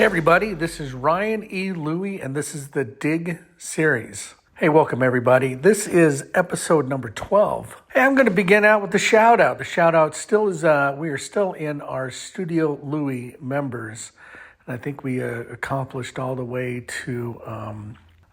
Hey everybody, this is Ryan E. Louie, and this is the Digg series. Hey, welcome everybody. This is episode number 12. Hey, I'm going to begin out with the shout out. The shout out still is, we are still in our Studio Louie members. And I think we accomplished all the way to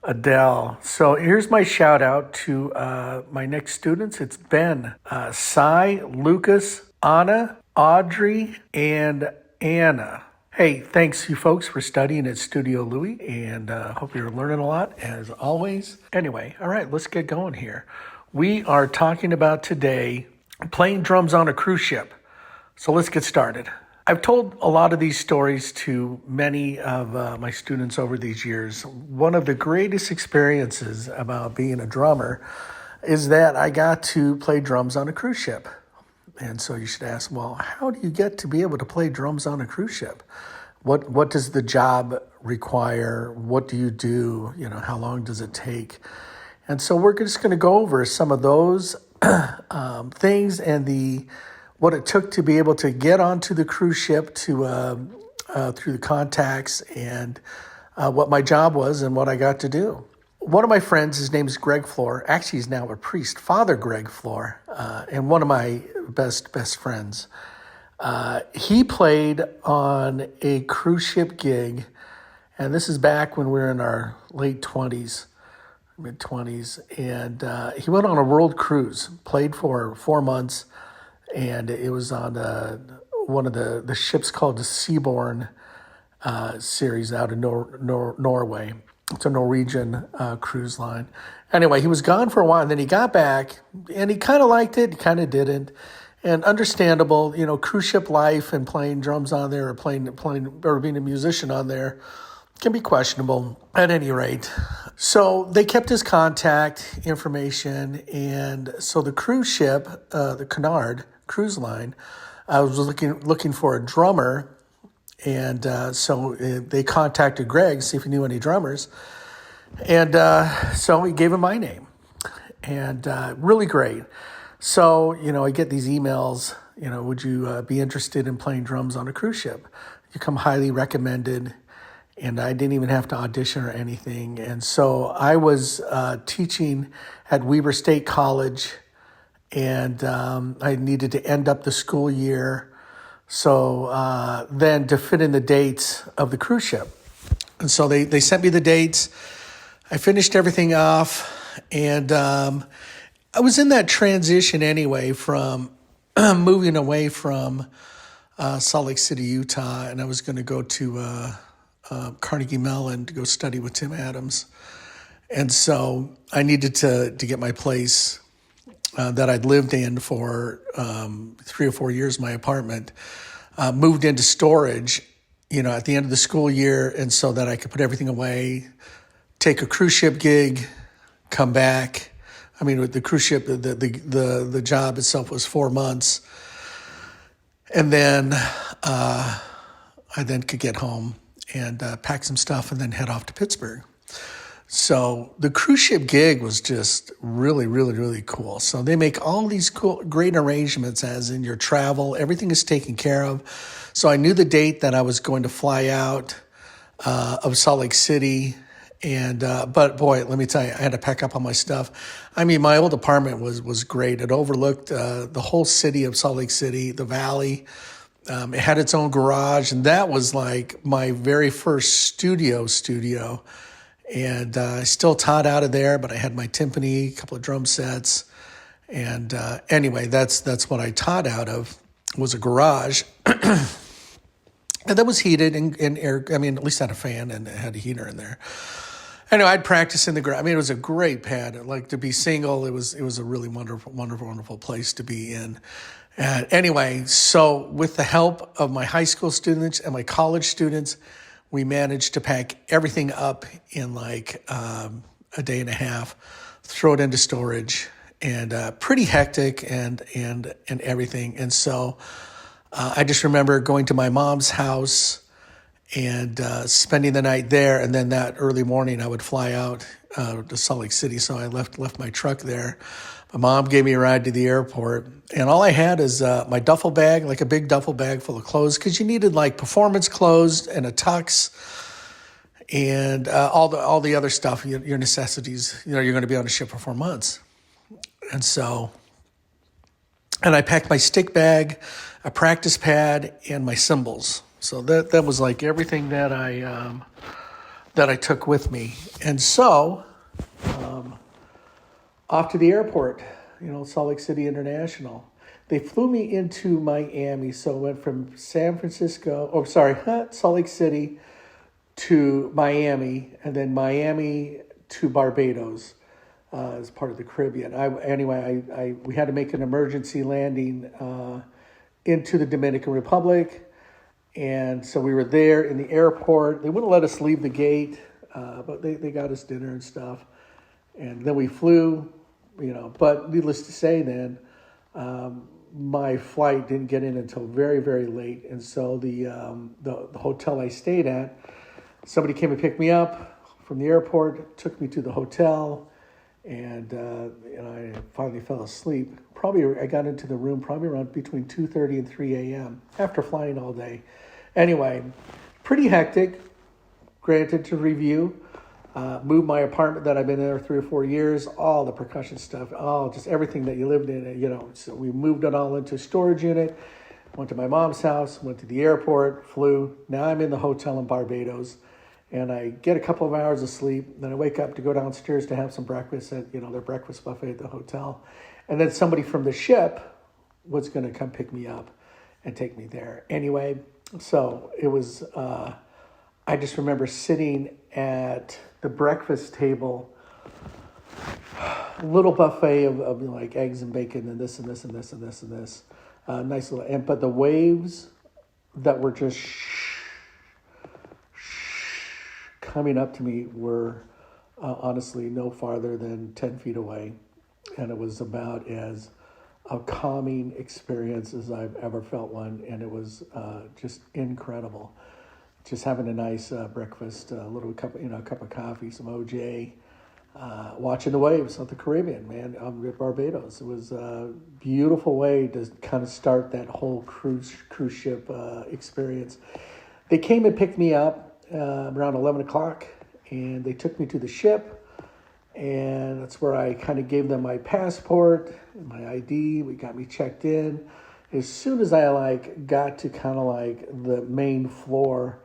Adele. So here's my shout out to my next students. It's Ben, Cy, Lucas, Anna, Audrey, and Anna. Hey, thanks you folks for studying at Studio Louie, and hope you're learning a lot as always. Anyway, all right, let's get going here. We are talking about today playing drums on a cruise ship. So let's get started. I've told a lot of these stories to many of my students over these years. One of the greatest experiences about being a drummer is that I got to play drums on a cruise ship. And so you should ask, well, how do you get to be able to play drums on a cruise ship? What does the job require? What do you do? You know, how long does it take? And so we're just going to go over some of those things and what it took to be able to get onto the cruise ship to through the contacts and what my job was and what I got to do. One of my friends, his name is Greg Floor. Actually, he's now a priest, Father Greg Floor, and one of my best friends. He played on a cruise ship gig, and this is back when we were in our late 20s, mid-20s, and he went on a world cruise, played for 4 months, and it was on one of the ships called the Seabourn series out of Norway. It's a Norwegian cruise line. Anyway, he was gone for a while, and then he got back, and he kind of liked it, kind of didn't. And understandable, you know, cruise ship life and playing drums on there or playing or being a musician on there can be questionable at any rate. So they kept his contact information, and so the cruise ship, the Cunard Cruise Line, was looking for a drummer. And so they contacted Greg, see if he knew any drummers. And so he gave him my name. And really great. So, you know, I get these emails, you know, would you be interested in playing drums on a cruise ship? You come highly recommended. And I didn't even have to audition or anything. And so I was teaching at Weber State College. And I needed to end up the school year. So then to fit in the dates of the cruise ship. And so they sent me the dates. I finished everything off. And I was in that transition anyway from moving away from Salt Lake City, Utah. And I was going to go to Carnegie Mellon to go study with Tim Adams. And so I needed to get my place that I'd lived in for 3 or 4 years, my apartment, moved into storage, you know, at the end of the school year. And so that I could put everything away, take a cruise ship gig, come back. I mean, with the cruise ship, the job itself was 4 months. And then I then could get home and pack some stuff and then head off to Pittsburgh. So the cruise ship gig was just really, really, really cool. So they make all these cool, great arrangements as in your travel. Everything is taken care of. So I knew the date that I was going to fly out of Salt Lake City. And but boy, let me tell you, I had to pack up all my stuff. I mean, my old apartment was great. It overlooked the whole city of Salt Lake City, the valley. It had its own garage. And that was like my very first studio. And I still taught out of there, but I had my timpani, a couple of drum sets. And anyway, that's what I taught out of, was a garage. And that was heated and air. I mean, at least had a fan and it had a heater in there. Anyway, I'd practice in the garage. I mean, it was a great pad. Like, to be single, it was a really wonderful place to be in. And anyway, so with the help of my high school students and my college students, we managed to pack everything up in like a day and a half, throw it into storage, and pretty hectic and everything. And so I just remember going to my mom's house and spending the night there. And then that early morning I would fly out to Salt Lake City. So I left my truck there. My mom gave me a ride to the airport, and all I had is my duffel bag, like a big duffel bag full of clothes, because you needed like performance clothes and a tux and all the other stuff, your necessities. You're going to be on a ship for 4 months, and so, and I packed my stick bag, a practice pad, and my cymbals. So that was like everything that I took with me, and so off to the airport, Salt Lake City International. They flew me into Miami, so I went from Salt Lake City to Miami, and then Miami to Barbados as part of the Caribbean. We had to make an emergency landing into the Dominican Republic, and so we were there in the airport. They wouldn't let us leave the gate, but they got us dinner and stuff, and then we flew. But needless to say, then my flight didn't get in until very, very late, and so the hotel I stayed at, somebody came and picked me up from the airport, took me to the hotel, and I finally fell asleep. I got into the room probably around between 2:30 and 3 a.m. after flying all day. Anyway, pretty hectic. Granted, to review. Moved my apartment that I've been there 3 or 4 years, all the percussion stuff, just everything that you lived in, So we moved it all into a storage unit, went to my mom's house, went to the airport, flew. Now I'm in the hotel in Barbados, and I get a couple of hours of sleep. Then I wake up to go downstairs to have some breakfast at, their breakfast buffet at the hotel. And then somebody from the ship was going to come pick me up and take me there. Anyway, so it was, I just remember sitting at the breakfast table, little buffet of like eggs and bacon and this and this and this and this and this. Nice little, but the waves that were just coming up to me were honestly no farther than 10 feet away. And it was about as a calming experience as I've ever felt one. And it was just incredible. Just having a nice breakfast, a little cup, a cup of coffee, some OJ, watching the waves of the Caribbean, man, at Barbados. It was a beautiful way to kind of start that whole cruise ship experience. They came and picked me up around 11 o'clock, and they took me to the ship, and that's where I kind of gave them my passport, my ID. We got me checked in. As soon as I got to kind of the main floor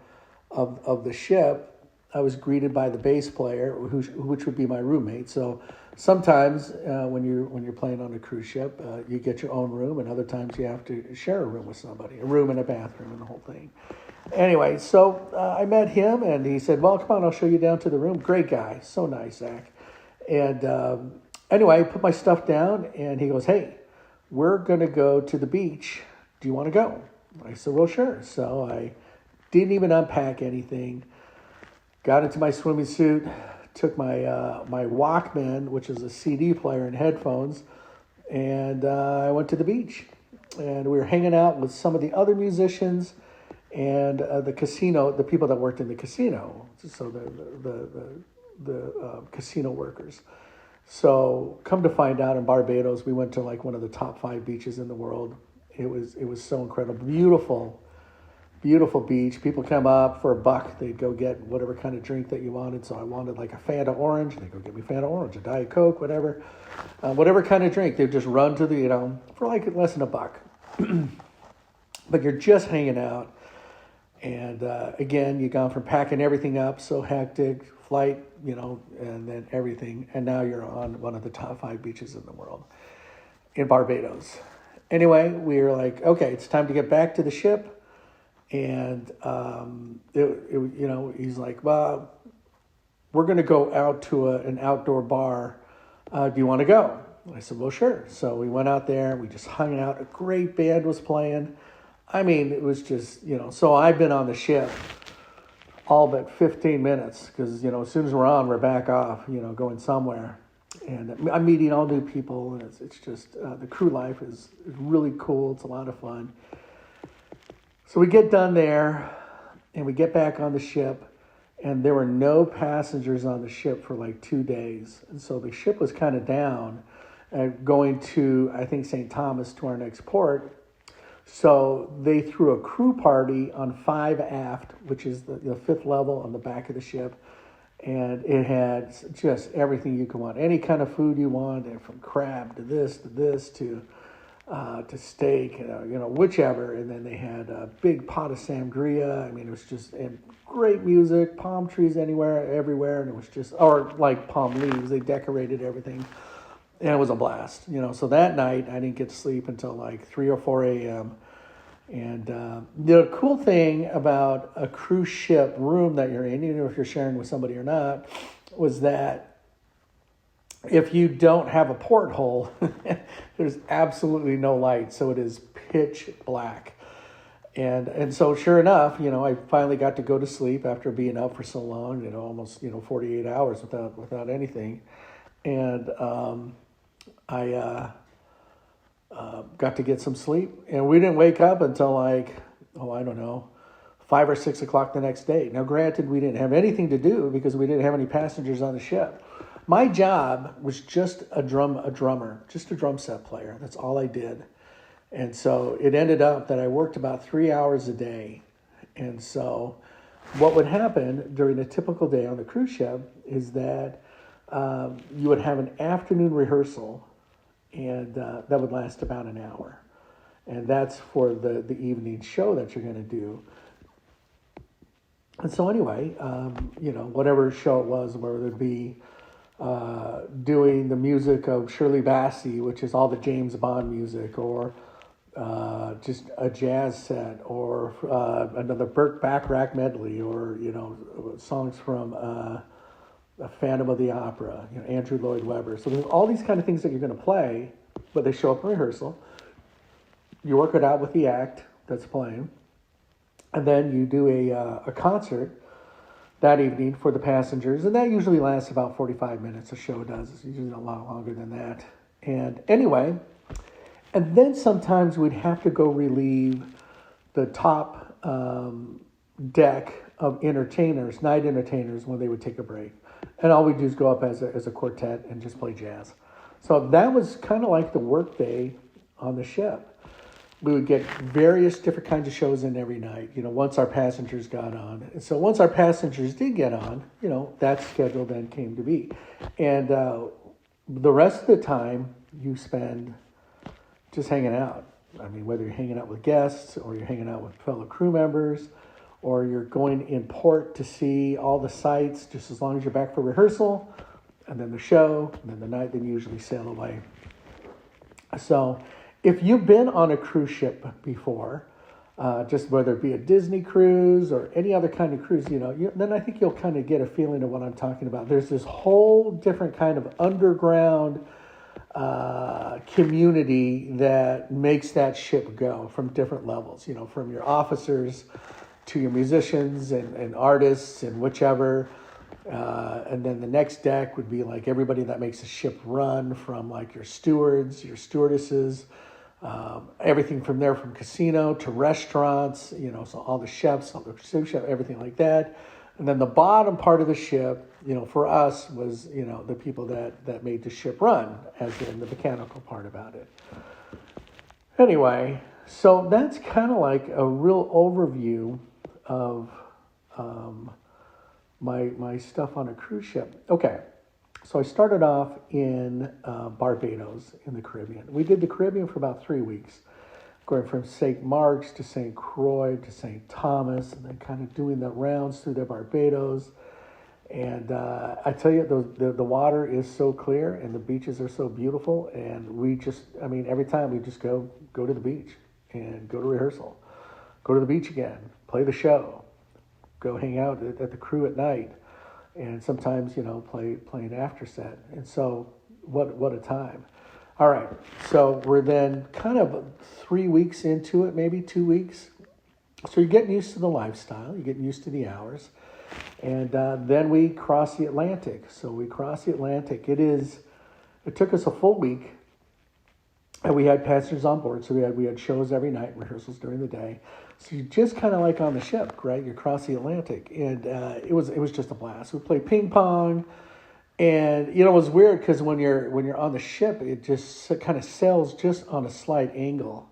of the ship, I was greeted by the bass player, which would be my roommate. So sometimes when you're playing on a cruise ship, you get your own room, and other times you have to share a room with somebody, a room and a bathroom and the whole thing. Anyway, so I met him, and he said, "Well, come on, I'll show you down to the room." Great guy, so nice, Zach. And anyway, I put my stuff down, and he goes, "Hey, we're going to go to the beach. Do you want to go?" I said, "Well, sure." So I didn't even unpack anything. Got into my swimming suit, took my Walkman, which is a CD player, and headphones, and I went to the beach. And we were hanging out with some of the other musicians and the casino, the people that worked in the casino, so the casino workers. So come to find out, in Barbados, we went to one of the top 5 beaches in the world. It was so incredible, beautiful beach. People come up for $1. They'd go get whatever kind of drink that you wanted. So I wanted a Fanta Orange. They'd go get me Fanta Orange, a Diet Coke, whatever kind of drink. They'd just run to the, for less than $1. But you're just hanging out. And again, you've gone from packing everything up, so hectic, flight, and then everything. And now you're on one of the top 5 beaches in the world in Barbados. Anyway, we were like, okay, it's time to get back to the ship. And, he's like, "Well, we're going to go out to an outdoor bar. Do you want to go?" I said, "Well, sure." So we went out there. We just hung out. A great band was playing. I mean, it was just, so I've been on the ship all but 15 minutes because, as soon as we're on, we're back off, going somewhere. And I'm meeting all new people. And it's just, the crew life is really cool. It's a lot of fun. So we get done there, and we get back on the ship, and there were no passengers on the ship for 2 days. And so the ship was kind of down, going to, I think, St. Thomas to our next port. So they threw a crew party on 5 aft, which is the fifth level on the back of the ship. And it had just everything you could want, any kind of food you want, and from crab to this to steak, whichever. And then they had a big pot of sangria. I mean, it was just and great music, palm trees everywhere, and it was just, or like palm leaves. They decorated everything, and it was a blast. So that night I didn't get to sleep until like 3 or 4 a.m. And the cool thing about a cruise ship room that you're in, even if you're sharing with somebody or not, was that if you don't have a porthole, there's absolutely no light. So it is pitch black. And so sure enough, I finally got to go to sleep after being up for so long, almost, 48 hours without anything. And I got to get some sleep, and we didn't wake up until like, I don't know, 5 or 6 o'clock the next day. Now, granted, we didn't have anything to do because we didn't have any passengers on the ship. My job was just a drummer, just a drum set player. That's all I did. And so it ended up that I worked about 3 hours a day. And so what would happen during a typical day on the cruise ship is that you would have an afternoon rehearsal, and that would last about an hour. And that's for the evening show that you're going to do. And so anyway, whatever show it was, whether it be doing the music of Shirley Bassey, which is all the James Bond music, or just a jazz set, or another Burt Bacharach medley, or, songs from a Phantom of the Opera, Andrew Lloyd Webber. So there's all these kind of things that you're going to play, but they show up in rehearsal. You work it out with the act that's playing, and then you do a concert that evening for the passengers, and that usually lasts about 45 minutes. A show does. It's usually a lot longer than that. And anyway, and then sometimes we'd have to go relieve the top deck of entertainers, night entertainers, when they would take a break. And all we do is go up as a quartet and just play jazz. So that was kind of like the work day on the ship. We would get various different kinds of shows in every night, once our passengers got on. And so once our passengers did get on, that schedule then came to be. And the rest of the time you spend just hanging out. I mean, whether you're hanging out with guests or you're hanging out with fellow crew members, or you're going in port to see all the sights, just as long as you're back for rehearsal, and then the show, and then the night, then you usually sail away. So if you've been on a cruise ship before, just whether it be a Disney cruise or any other kind of cruise, then I think you'll kind of get a feeling of what I'm talking about. There's this whole different kind of underground community that makes that ship go from different levels, from your officers to your musicians and artists and whichever. And then the next deck would be like everybody that makes the ship run, from like your stewards, your stewardesses, everything from there, from casino to restaurants, so all the chefs, all the sous chefs, everything like that. And then the bottom part of the ship, for us was, the people that made the ship run, as in the mechanical part about it. Anyway, so that's kind of like a real overview of my stuff on a cruise ship. Okay, so I started off in Barbados in the Caribbean. We did the Caribbean for about 3 weeks, going from St. Mark's to St. Croix to St. Thomas, and then kind of doing the rounds through the Barbados. And I tell you, the water is so clear and the beaches are so beautiful. And we just, every time we just go to the beach and go to rehearsal, go to the beach again, play the show, go hang out at the crew at night, and sometimes, play an after set. And so what a time. All right, so we're then kind of 3 weeks into it, maybe 2 weeks. So you're getting used to the lifestyle, you're getting used to the hours. And then we cross the Atlantic. So we cross the Atlantic. It took us a full week, and we had passengers on board. So we had shows every night, rehearsals during the day. So you just kind of like on the ship, right? You cross the Atlantic, and it was just a blast. We played ping pong. And it was weird because when you're on the ship, it just kind of sails just on a slight angle.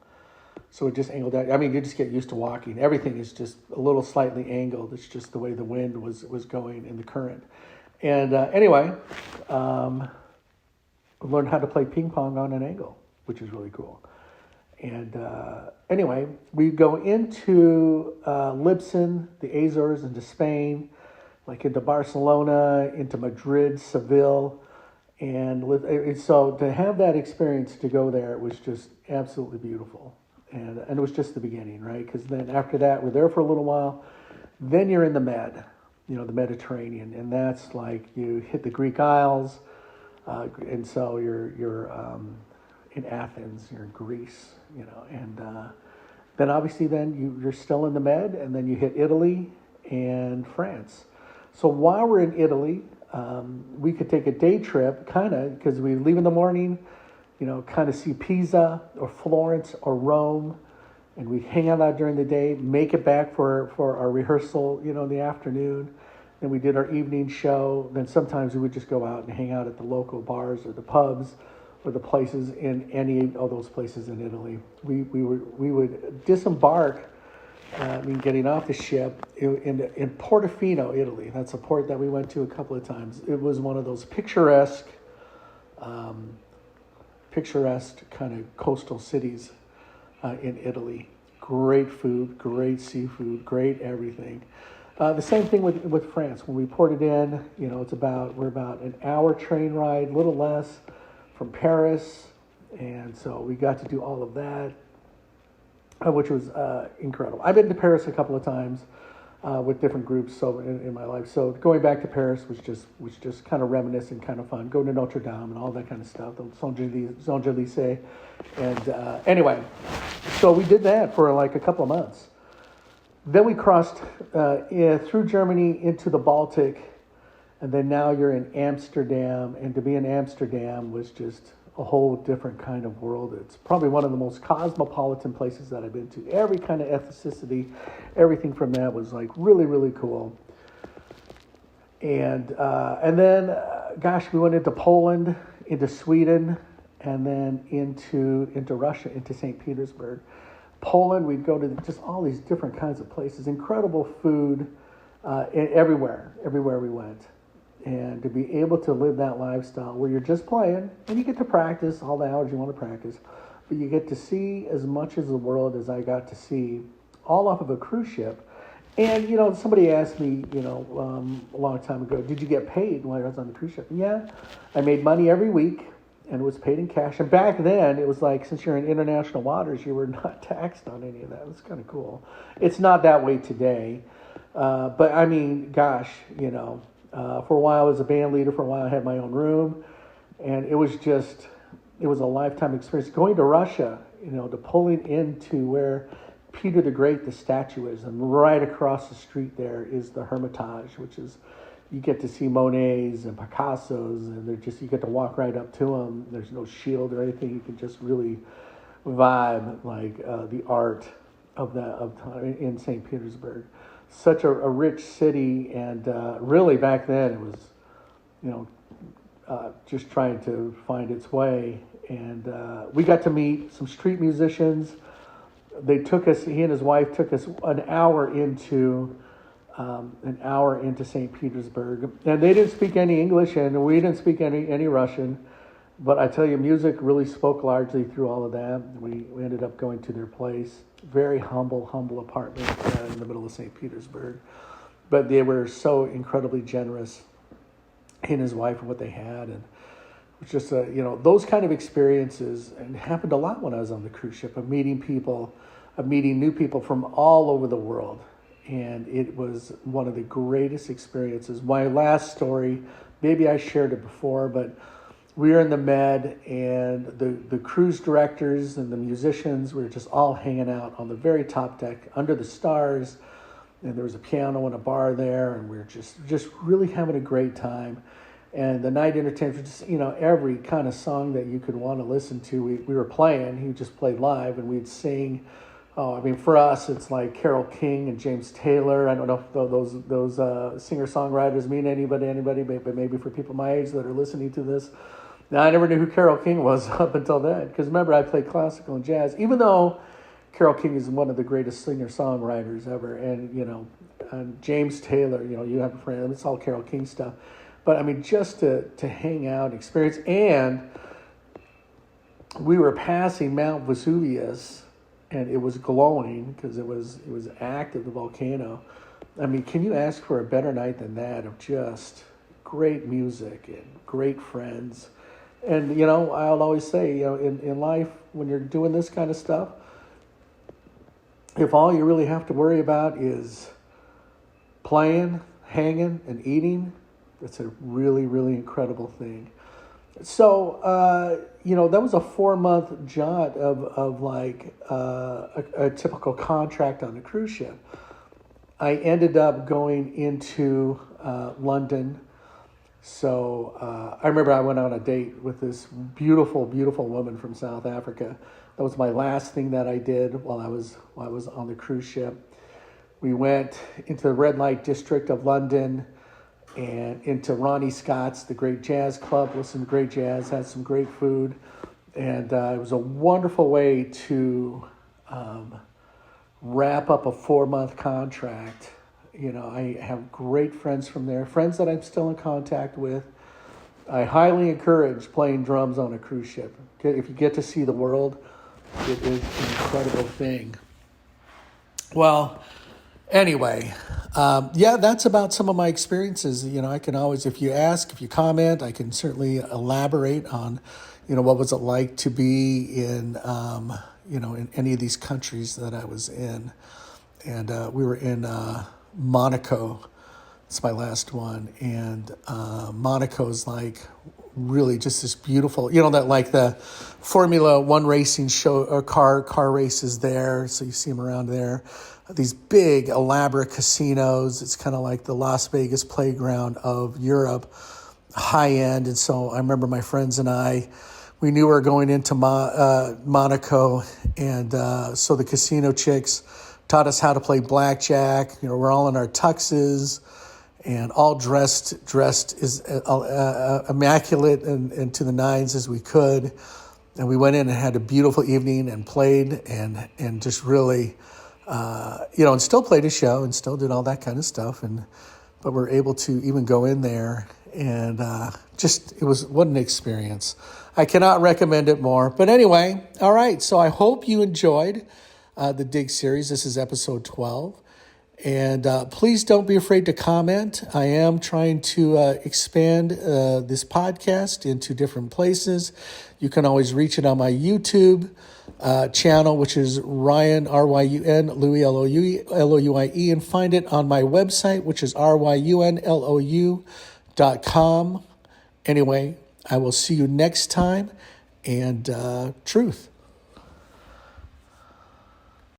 So it just angled out. I mean, you just get used to walking. Everything is just a little slightly angled. It's just the way the wind was going in the current. And anyway, we learned how to play ping pong on an angle, which is really cool. And anyway, we go into Libsyn, the Azores, into Spain, like into Barcelona, into Madrid, Seville. And so to have that experience, to go there, it was just absolutely beautiful. And it was just the beginning, right? Because then after that, we're there for a little while. Then you're in the the Mediterranean. And that's like you hit the Greek Isles. And so you're in Athens, you're in Greece, and then obviously you're still in the Med, and then you hit Italy and France. So while we're in Italy, we could take a day trip, kind of, because we leave in the morning, kind of see Pisa or Florence or Rome, and we hang out during the day, make it back for our rehearsal, in the afternoon. Then we did our evening show. Then sometimes we would just go out and hang out at the local bars or the pubs or the places in any of those places in Italy. We would disembark, getting off the ship in Portofino, Italy. That's a port that we went to a couple of times. It was one of those picturesque kind of coastal cities in Italy. Great food, great seafood, great everything. The same thing with France. When we ported in, we're about an hour train ride, a little less, from Paris, and so we got to do all of that, which was incredible. I've been to Paris a couple of times with different groups in my life. So going back to Paris was just kind of reminiscent, kind of fun. Going to Notre Dame and all that kind of stuff, the Champs-Élysées. And anyway, so we did that for like a couple of months. Then we crossed through Germany into the Baltic, and then now you're in Amsterdam. And to be in Amsterdam was just a whole different kind of world. It's probably one of the most cosmopolitan places that I've been to. Every kind of ethnicity, everything from that was like really, really cool. And then, we went into Poland, into Sweden, and then into Russia, into St. Petersburg. Poland, we'd go to just all these different kinds of places, incredible food everywhere we went. And to be able to live that lifestyle where you're just playing, and you get to practice all the hours you want to practice, but you get to see as much of the world as I got to see, all off of a cruise ship. And, somebody asked me, a long time ago, did you get paid when I was on the cruise ship? Yeah, I made money every week. And it was paid in cash. And back then, it was like, since you're in international waters, you were not taxed on any of that. It was kind of cool. It's not that way today. But I mean, gosh, for a while I was a band leader. For a while I had my own room. And it was a lifetime experience. Going to Russia, to pulling into where Peter the Great, the statue is. And right across the street there is the Hermitage, which is... You get to see Monets and Picassos, and you get to walk right up to them. There's no shield or anything. You can just really vibe like the art of in St. Petersburg. Such a rich city, and really back then it was, just trying to find its way. And we got to meet some street musicians. He and his wife took us an hour into St. Petersburg. And they didn't speak any English, and we didn't speak any Russian. But I tell you, music really spoke largely through all of that. We ended up going to their place. Very humble apartment in the middle of St. Petersburg. But they were so incredibly generous, he and his wife, and what they had. And it was just, those kind of experiences, and it happened a lot when I was on the cruise ship, of meeting new people from all over the world. And it was one of the greatest experiences. My last story, maybe I shared it before, but we were in the Med, and the cruise directors and the musicians, we were just all hanging out on the very top deck under the stars. And there was a piano and a bar there, and we were just really having a great time. And the night entertainment, just, every kind of song that you could want to listen to, we were playing. He just played live, and we'd sing Oh, I mean, for us, it's like Carole King and James Taylor. I don't know if those singer-songwriters mean anybody, but maybe for people my age that are listening to this. Now, I never knew who Carole King was up until then, because remember, I played classical and jazz, even though Carole King is one of the greatest singer-songwriters ever. And, and James Taylor, you have a friend, it's all Carole King stuff. But, I mean, just to hang out and experience. And we were passing Mount Vesuvius, and it was glowing because it was active, the volcano. I mean, can you ask for a better night than that of just great music and great friends? And, I'll always say, in life, when you're doing this kind of stuff, if all you really have to worry about is playing, hanging, and eating, that's a really, really incredible thing. So, that was a 4-month jaunt of like a typical contract on a cruise ship. I ended up going into London. So I remember I went on a date with this beautiful, beautiful woman from South Africa. That was my last thing that I did while I was on the cruise ship. We went into the red light district of London and into Ronnie Scott's, the great jazz club, listened to great jazz, had some great food. And it was a wonderful way to wrap up a 4-month contract. I have great friends from there, friends that I'm still in contact with. I highly encourage playing drums on a cruise ship. If you get to see the world, it is an incredible thing. Well, anyway, that's about some of my experiences. I can always, if you ask, if you comment, I can certainly elaborate on, what was it like to be in, in any of these countries that I was in. And we were in Monaco. It's my last one. And Monaco's like really just this beautiful, that like the Formula One racing show or car races there. So you see them around there. These big, elaborate casinos. It's kind of like the Las Vegas playground of Europe, high end. And so I remember my friends and we knew we were going into Monaco. And so the casino chicks taught us how to play blackjack. We're all in our tuxes and all dressed as immaculate and to the nines as we could. And we went in and had a beautiful evening and played and just really... and still played a show and still did all that kind of stuff. But we're able to even go in there and it was what an experience. I cannot recommend it more. But anyway, all right. So I hope you enjoyed the Digg series. This is episode 12. And please don't be afraid to comment. I am trying to expand this podcast into different places. You can always reach it on my YouTube channel, which is Ryan, R-Y-U-N, Louie, L-O-U-I-E, and find it on my website, which is ryunlou.com. Anyway, I will see you next time, and truth.